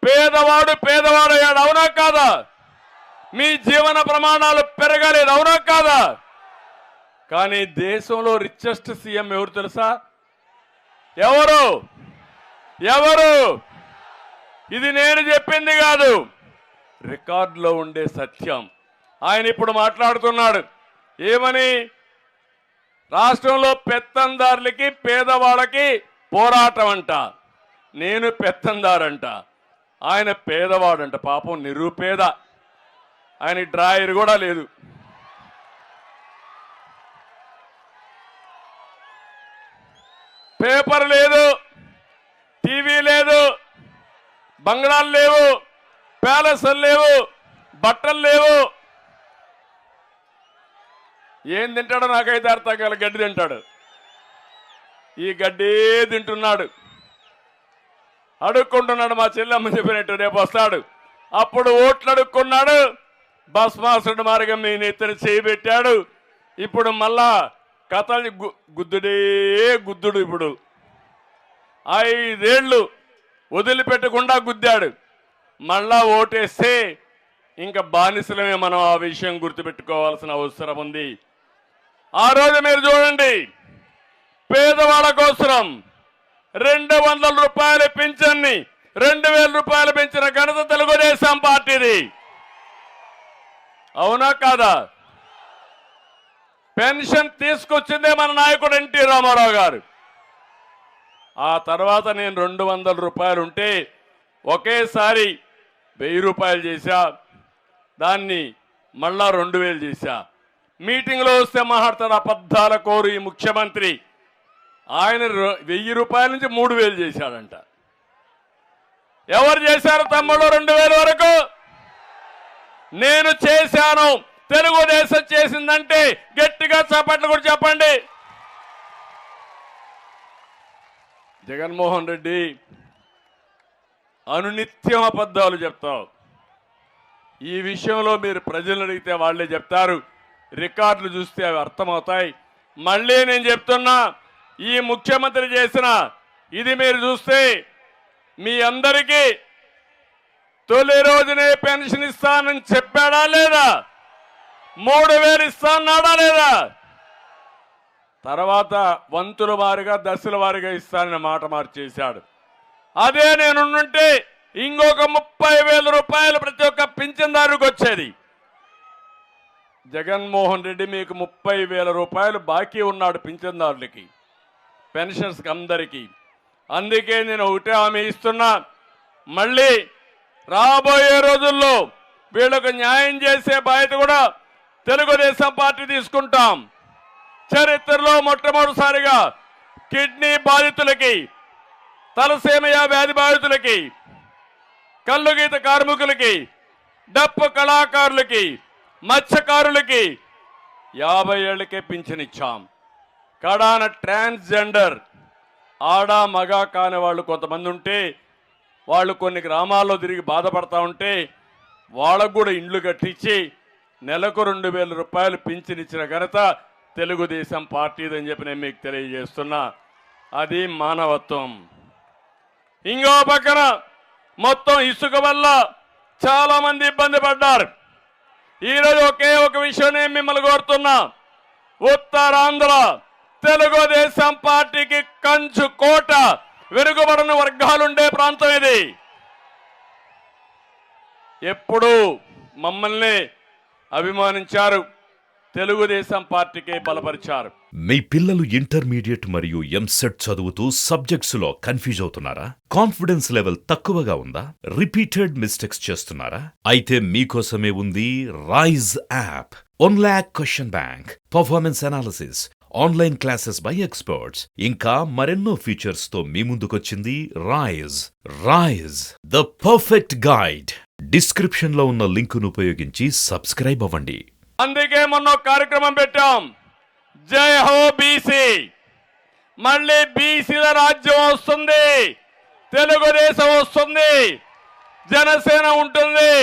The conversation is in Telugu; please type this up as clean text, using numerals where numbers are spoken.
పేదవాడు పేదవాడయ్యాడు, అవునా కాదా? మీ జీవన ప్రమాణాలు పెరగలేదు, అవునా కాదా? కానీ దేశంలో రిచెస్ట్ సీఎం ఎవరు తెలుసా? ఎవరు? ఇది నేను చెప్పింది కాదు, రికార్డులో ఉండే సత్యం. ఆయన ఇప్పుడు మాట్లాడుతున్నాడు ఏమని? రాష్ట్రంలో పెత్తందారులకి పేదవాళ్ళకి పోరాటం అంట. నేను పెత్తందారంట, ఆయన పేదవాడంట. పాపం నిరుపేద, ఆయన డ్రాయర్ కూడా లేదు. పేపర్ లేదు, టీవీ లేదు, బంగ్లాలు లేవు, ప్యాలెస్లు లేవు, బట్టలు లేవు. ఏం తింటాడో నాకైతే అర్థం కాల. గడ్డి తింటాడు, ఈ గడ్డే తింటున్నాడు, అడుక్కుంటున్నాడు. మా చెల్లెమ్మ చెప్పినట్టు రేపు వస్తాడు, అప్పుడు ఓట్లు అడుక్కున్నాడు. భస్మాసుడు మార్గం మీ నెత్తిన చేయబెట్టాడు. ఇప్పుడు మళ్ళా కథలు గుద్దుడే గుద్దుడు. ఇప్పుడు 5 ఏళ్ళు వదిలిపెట్టకుండా గుద్దాడు. మళ్ళా ఓటేస్తే ఇంకా బానిసలమే. మనం ఆ విషయం గుర్తుపెట్టుకోవాల్సిన అవసరం ఉంది. ఆ రోజు మీరు చూడండి, పేదవాళ్ళ కోసం 200 రూపాయల పింఛన్ని 2000 రూపాయలు పెంచిన ఘనత తెలుగుదేశం పార్టీది, అవునా కాదా? పెన్షన్ తీసుకొచ్చిందే మన నాయకుడు ఎన్టీ రామారావు గారు. ఆ తర్వాత నేను 200 రూపాయలు ఉంటే ఒకేసారి 1000 రూపాయలు చేశా, దాన్ని మళ్ళా 2000 చేశా. మీటింగ్లో వస్తే మాట్లాడతాడు అబద్ధాల కోరు ఈ ముఖ్యమంత్రి. ఆయన 1000 రూపాయల నుంచి 3000 చేశాడంట. ఎవరు చేశారు తమ్ముడు 2000 వరకు? నేను చేశాను. తెలుగుదేశం చేసిందంటే గట్టిగా చప్పట్లు కూడా చెప్పండి. జగన్మోహన్ రెడ్డి అనునిత్యం అబద్ధాలు చెప్తావు. ఈ విషయంలో మీరు ప్రజలను అడిగితే వాళ్ళే చెప్తారు, రికార్డులు చూస్తే అవి అర్థమవుతాయి. మళ్ళీ నేను చెప్తున్నా, ఈ ముఖ్యమంత్రి చేసిన ఇది మీరు చూస్తే మీ అందరికీ తొలి రోజునే పెన్షన్ ఇస్తానని చెప్పాడా లేదా? 3000 ఇస్తాన్నాడా లేదా? తర్వాత వంతుల వారిగా దశల వారిగా ఇస్తానని మాట మార్చేశాడు. అదే నేనుంటే ఇంకొక 30,000 రూపాయలు ప్రతి ఒక్క పింఛన్దారుకు వచ్చేది. జగన్మోహన్ రెడ్డి మీకు 30,000 రూపాయలు బాకీ ఉన్నాడు పింఛన్దారులకి, పెన్షన్స్కి, అందరికీ. అందుకే నేను ఒకటే హామీ ఇస్తున్నా, మళ్ళీ రాబోయే రోజుల్లో వీళ్ళకు న్యాయం చేసే బాధ్యత కూడా తెలుగుదేశం పార్టీ తీసుకుంటాం. చరిత్రలో మొట్టమొదటిసారిగా కిడ్నీ బాధితులకి, తలసేమియా వ్యాధి బాధితులకి, కల్లుగీత కార్మికులకి, డప్పు కళాకారులకి, మత్స్యకారులకి 50 ఏళ్లకే పింఛనిచ్చాం. కడాన ట్రాన్స్జెండర్ ఆడ మగ కాని వాళ్ళు కొంతమంది ఉంటే, వాళ్ళు కొన్ని గ్రామాల్లో తిరిగి బాధపడతా ఉంటే వాళ్ళకు కూడా ఇండ్లు కట్టించి నెలకు 2000 రూపాయలు పింఛనిచ్చిన ఘనత తెలుగుదేశం పార్టీదని చెప్పి నేను మీకు తెలియజేస్తున్నా. అది మానవత్వం. ఇంకో పక్కన మొత్తం ఇసుక వల్ల చాలా మంది ఇబ్బంది పడ్డారు. ఈరోజు ఒకే ఒక విషయం నేను మిమ్మల్ని కోరుతున్నా, ఉత్తరాంధ్ర తెలుగుదేశం పార్టీకి కంచు కోట, వెనుకబడిన వర్గాలుండే ప్రాంతం ఇది. ఎప్పుడు మమ్మల్ని అభిమానించారు, తెలుగుదేశం పార్టీకి బలపరిచారు. మీ పిల్లలు ఇంటర్మీడియట్ మరియు ఎంసెట్ చదువుతూ సబ్జెక్ట్స్ లో కన్ఫ్యూజ్ అవుతున్నారా? కాన్ఫిడెన్స్ లెవెల్ తక్కువగా ఉందా? రిపీటెడ్ మిస్టేక్స్ చేస్తున్నారా? అయితే మీకోసమే ఉంది Rise app. 1 lakh question bank, performance analysis, online classes by experts, ఇంకా మరెన్నో ఫీచర్స్ తో మీ ముందుకొచ్చింది Rise. Rise, the perfect guide. Description లో ఉన్న లింకును ఉపయోగించి సబ్స్క్రైబ్ అవ్వండి. అందుకే మొన్న కార్యక్రమం పెట్టాం, జై హో బీసీ. మళ్ళీ బీసీల రాజ్యం వస్తుంది, తెలుగుదేశం వస్తుంది, జనసేన ఉంటుంది.